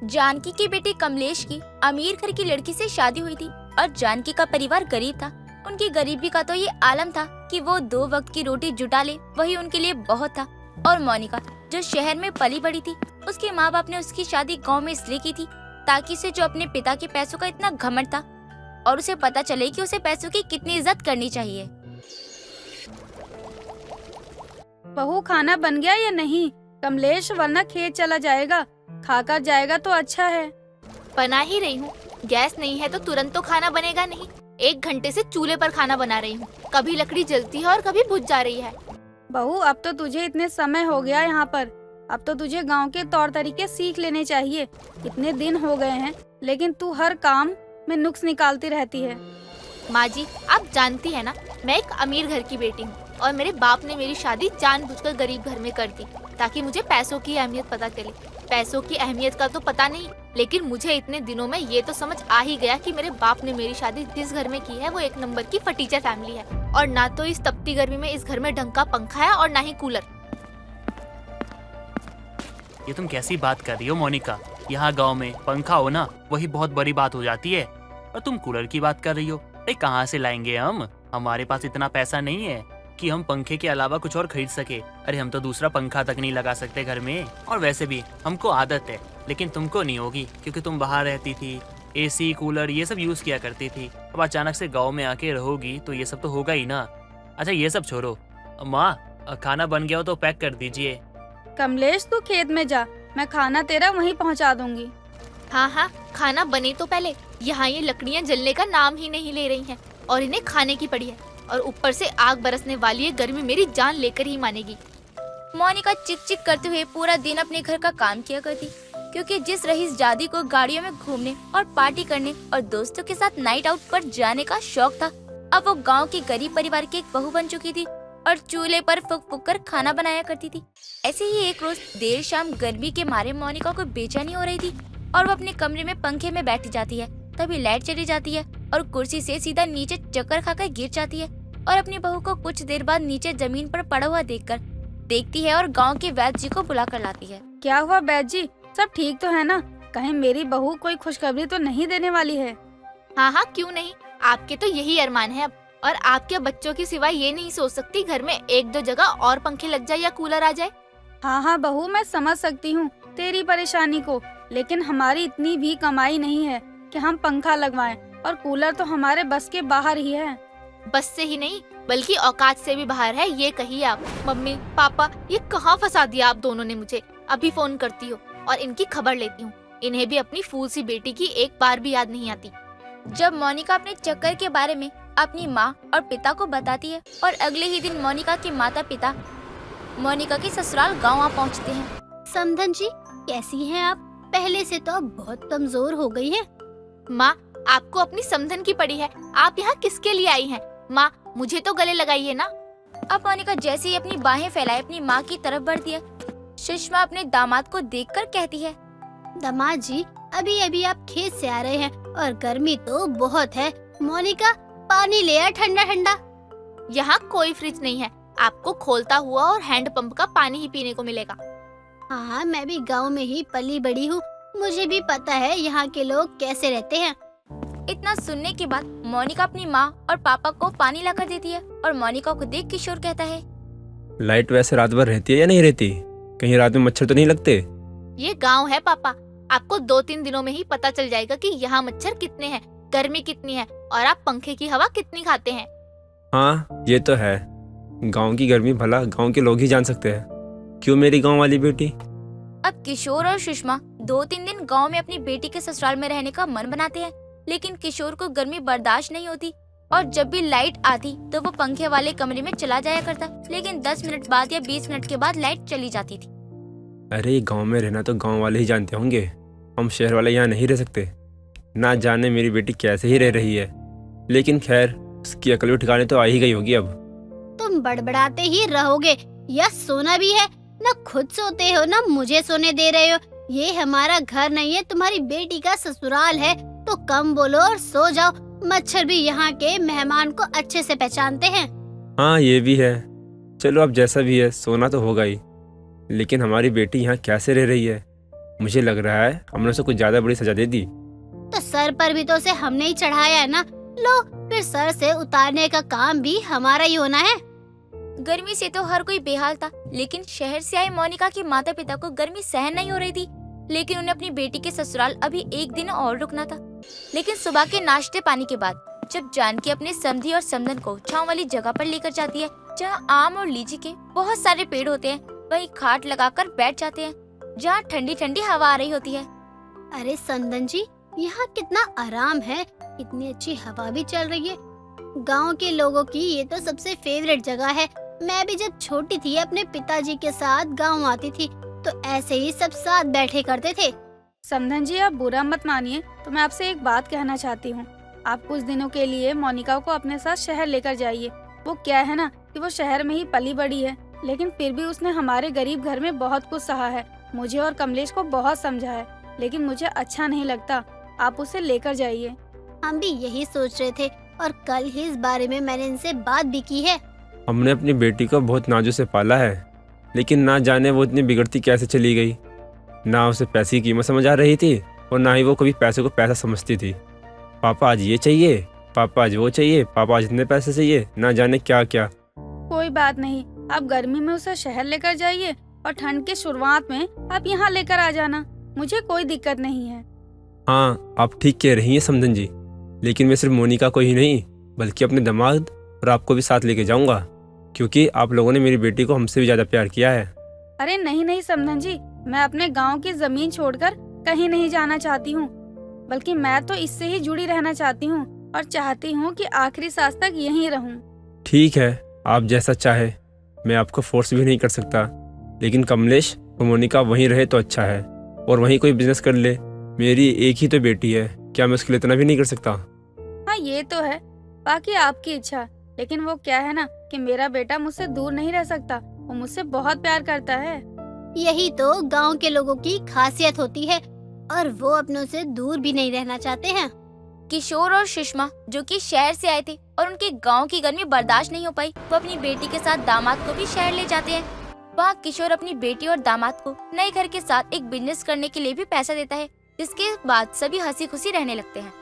जानकी की बेटे कमलेश की अमीर घर की लड़की से शादी हुई थी और जानकी का परिवार गरीब था। उनकी गरीबी का तो ये आलम था कि वो 2 वक्त की रोटी जुटा ले, वही उनके लिए बहुत था। और मोनिका जो शहर में पली बड़ी थी, उसके माँ बाप ने उसकी शादी गांव में इसलिए की थी ताकि उसे जो अपने पिता के पैसों का इतना घमंड था और उसे पता चले कि उसे पैसों की कितनी इज्जत करनी चाहिए। बहू खाना बन गया या नहीं? कमलेश वरना खेत चला जाएगा, खाकर जाएगा तो अच्छा है। बना ही रही हूँ। गैस नहीं है तो तुरंत तो खाना बनेगा नहीं। 1 घंटे से चूल्हे पर खाना बना रही हूँ। कभी लकड़ी जलती है और कभी बुझ जा रही है। बहू अब तो तुझे इतने समय हो गया यहाँ पर, अब तो तुझे गांव के तौर तरीके सीख लेने चाहिए। इतने दिन हो गए हैं लेकिन तू हर काम में नुक्स निकालती रहती है। माँ जी, आप जानती है ना, मैं एक अमीर घर की बेटी हूँ और मेरे बाप ने मेरी शादी जानबूझकर गरीब घर में कर दी ताकि मुझे पैसों की अहमियत पता चले। पैसों की अहमियत का तो पता नहीं, लेकिन मुझे इतने दिनों में ये तो समझ आ ही गया कि मेरे बाप ने मेरी शादी जिस घर में की है वो 1 नंबर की फटीचर फैमिली है। और ना तो इस तपती गर्मी में इस घर में ढंग का पंखा है और ना ही कूलर। ये तुम कैसी बात कर रही हो मोनिका? यहाँ गांव में पंखा हो ना, वही बहुत बड़ी बात हो जाती है, और तुम कूलर की बात कर रही हो। अरे कहाँ से लाएंगे हम? हमारे पास इतना पैसा नहीं है कि हम पंखे के अलावा कुछ और खरीद सके। अरे हम तो दूसरा पंखा तक नहीं लगा सकते घर में। और वैसे भी हमको आदत है, लेकिन तुमको नहीं होगी क्योंकि तुम बाहर रहती थी, एसी कूलर ये सब यूज किया करती थी। अब अचानक से गाँव में आके रहोगी तो ये सब तो होगा ही ना। अच्छा ये सब छोड़ो, माँ खाना बन गया हो तो पैक कर दीजिए। कमलेश तू खेत में जा, मैं खाना तेरा वहीं पहुँचा दूंगी। हाँ हाँ, खाना बने तो पहले। यहाँ ये लकड़ियाँ जलने का नाम ही नहीं ले रही हैं और इन्हें खाने की पड़ी है, और ऊपर से आग बरसने वाली है। गर्मी मेरी जान लेकर ही मानेगी। मोनिका चिक चिक करते हुए पूरा दिन अपने घर का काम किया करती, क्योंकि जिस रईस जादी को गाड़ियों में घूमने और पार्टी करने और दोस्तों के साथ नाइट आउट पर जाने का शौक था, अब वो गांव की गरीब परिवार की एक बहू बन चुकी थी और चूल्हे पर फूक फूक कर खाना बनाया करती थी। ऐसे ही एक रोज देर शाम गर्मी के मारे मोनिका को बेचैनी हो रही थी और वो अपने कमरे में पंखे में बैठ जाती है। तभी लाइट चली जाती है और कुर्सी से सीधा नीचे चक्कर खाकर गिर जाती है और अपनी बहू को कुछ देर बाद नीचे जमीन पर पड़ा हुआ देखती है और गांव के वैद्य जी को बुला कर लाती है। क्या हुआ वैद्य जी, सब ठीक तो है ना? कहीं मेरी बहू कोई खुशखबरी तो नहीं देने वाली है? हाँ हाँ, क्यों नहीं। आपके तो यही अरमान है अब, और आपके बच्चों की सिवाय ये नहीं सोच सकती घर में 1-2 जगह और पंखे लग जाए या कूलर आ जाए। हाँ हाँ बहू, मैं समझ सकती हूँ तेरी परेशानी को, लेकिन हमारी इतनी भी कमाई नहीं है कि हम पंखा लगवाएं, और कूलर तो हमारे बस के बाहर ही है। बस से ही नहीं बल्कि औकात से भी बाहर है, ये कहिए आप। मम्मी पापा, ये कहाँ फंसा दिया आप दोनों ने मुझे। अभी फोन करती हो और इनकी खबर लेती हूँ। इन्हें भी अपनी फूल सी बेटी की एक बार भी याद नहीं आती। जब मोनिका अपने चक्कर के बारे में अपनी माँ और पिता को बताती है और अगले ही दिन मोनिका के माता पिता मोनिका के ससुराल गाँव आ पहुँचते हैं। समधन जी, कैसी हैं आप? पहले से तो अब बहुत कमजोर हो गई हैं। माँ, आपको अपनी समधन की पड़ी है। आप यहाँ किसके लिए आई हैं? माँ, मुझे तो गले लगाइए ना। अब मोनिका जैसे ही अपनी बाहें फैलाए अपनी माँ की तरफ बढ़ती है, सुषमा अपने दामाद को देखकर कहती है, दामाद जी, अभी अभी आप खेत से आ रहे हैं और गर्मी तो बहुत है। मोनिका, पानी ले आ ठंडा ठंडा। यहाँ कोई फ्रिज नहीं है, आपको खोलता हुआ और हैंडपंप का पानी ही पीने को मिलेगा। हाँ, मैं भी गांव में ही पली बड़ी हूँ, मुझे भी पता है यहाँ के लोग कैसे रहते हैं। इतना सुनने के बाद मोनिका अपनी माँ और पापा को पानी लाकर देती है और मोनिका को देख किशोर कहता है, लाइट वैसे रात भर रहती है या नहीं रहती? कहीं रात में मच्छर तो नहीं लगते? ये गांव है पापा, आपको 2-3 दिनों में ही पता चल जाएगा कि यहाँ मच्छर कितने हैं, गर्मी कितनी है और आप पंखे की हवा कितनी खाते हैं। हाँ ये तो है, गांव की गर्मी भला गांव के लोग ही जान सकते हैं। क्यों मेरी गांव वाली बेटी? अब किशोर और सुषमा 2-3 दिन गांव में अपनी बेटी के ससुराल में रहने का मन बनाते हैं, लेकिन किशोर को गर्मी बर्दाश्त नहीं होती और जब भी लाइट आती तो वो पंखे वाले कमरे में चला जाया करता, लेकिन 10 मिनट बाद या 20 मिनट के बाद लाइट चली जाती थी। अरे गांव में रहना तो गांव वाले ही जानते होंगे, हम शहर वाले यहाँ नहीं रह सकते। ना जाने मेरी बेटी कैसे ही रह रही है, लेकिन खैर उसकी अकल भी ठिकाने तो आ ही गई होगी अब। तुम बड़बड़ाते ही रहोगे, यह सोना भी है, न खुद सोते हो न मुझे सोने दे रहे हो। ये हमारा घर नहीं है, तुम्हारी बेटी का ससुराल है, तो कम बोलो और सो जाओ। मच्छर भी यहाँ के मेहमान को अच्छे से पहचानते हैं। हाँ ये भी है, चलो अब जैसा भी है सोना तो होगा ही, लेकिन हमारी बेटी यहाँ कैसे रह रही है? मुझे लग रहा है हमने उसे कुछ ज्यादा बड़ी सजा दे दी। तो सर पर भी तो उसे हमने ही चढ़ाया है ना, लो फिर सर से उतारने का काम भी हमारा ही होना है। गर्मी से तो हर कोई बेहाल था, लेकिन शहर से आई मोनिका के माता पिता को गर्मी सहन नहीं हो रही थी। लेकिन उन्हें अपनी बेटी के ससुराल अभी एक दिन और रुकना था। लेकिन सुबह के नाश्ते पानी के बाद जब जानकी अपने समधी और समधन को छांव वाली जगह पर लेकर जाती है, जहाँ आम और लीची के बहुत सारे पेड़ होते हैं, वहीं खाट लगाकर बैठ जाते हैं, जहाँ ठंडी ठंडी हवा आ रही होती है। अरे संदन जी, यहाँ कितना आराम है, इतनी अच्छी हवा भी चल रही है। गांव के लोगों की ये तो सबसे फेवरेट जगह है। मैं भी जब छोटी थी अपने पिताजी के साथ गांव आती थी तो ऐसे ही सब साथ बैठे करते थे। समधन जी, आप बुरा मत मानिए, तो मैं आपसे एक बात कहना चाहती हूँ। आप कुछ दिनों के लिए मोनिका को अपने साथ शहर लेकर जाइए। वो क्या है ना कि वो शहर में ही पली बड़ी है, लेकिन फिर भी उसने हमारे गरीब घर में बहुत कुछ सहा है। मुझे और कमलेश को बहुत समझा है, लेकिन मुझे अच्छा नहीं लगता। आप उसे लेकर जाइए। हम भी यही सोच रहे थे और कल ही इस बारे में मैंने इनसे बात भी की है। हमने अपनी बेटी को बहुत नाजों से पाला है, लेकिन ना जाने वो इतनी बिगड़ती कैसे चली गई। ना उसे पैसे की कीमत समझ आ रही थी और ना ही वो कभी पैसे को पैसा समझती थी। पापा आज ये चाहिए, पापा आज वो चाहिए, पापा आज इतने पैसे चाहिए, ना जाने क्या क्या। कोई बात नहीं, आप गर्मी में उसे शहर लेकर जाइए और ठंड के शुरुआत में आप यहाँ लेकर आ जाना। मुझे कोई दिक्कत नहीं है। हाँ, आप ठीक कह रही हैं समधन जी, लेकिन मैं सिर्फ मोनिका को ही नहीं बल्कि अपने दामाद और आपको भी साथ लेके जाऊंगा, क्योंकि आप लोगों ने मेरी बेटी को हमसे भी ज्यादा प्यार किया है। अरे नहीं नहीं समधन जी, मैं अपने गांव की जमीन छोड़कर कहीं नहीं जाना चाहती हूँ, बल्कि मैं तो इससे ही जुड़ी रहना चाहती हूँ और चाहती हूँ कि आखिरी सांस तक यहीं रहूँ। ठीक है, आप जैसा चाहे, मैं आपको फोर्स भी नहीं कर सकता, लेकिन कमलेश और मोनिका वहीं रहे तो अच्छा है और वहीं कोई बिजनेस कर ले। मेरी एक ही तो बेटी है, क्या मैं उसके लिए इतना भी नहीं कर सकता? हाँ ये तो है, बाकी आपकी इच्छा। लेकिन वो क्या है ना कि मेरा बेटा मुझसे दूर नहीं रह सकता, वो मुझसे बहुत प्यार करता है। यही तो गांव के लोगों की खासियत होती है और वो अपनों से दूर भी नहीं रहना चाहते हैं। किशोर और सुषमा जो कि शहर से आए थे और उनके गांव की गर्मी बर्दाश्त नहीं हो पाई, वो अपनी बेटी के साथ दामाद को भी शहर ले जाते हैं। वहाँ किशोर अपनी बेटी और दामाद को नए घर के साथ एक बिजनेस करने के लिए भी पैसा देता है, जिसके बाद सभी हंसी खुशी रहने लगते हैं।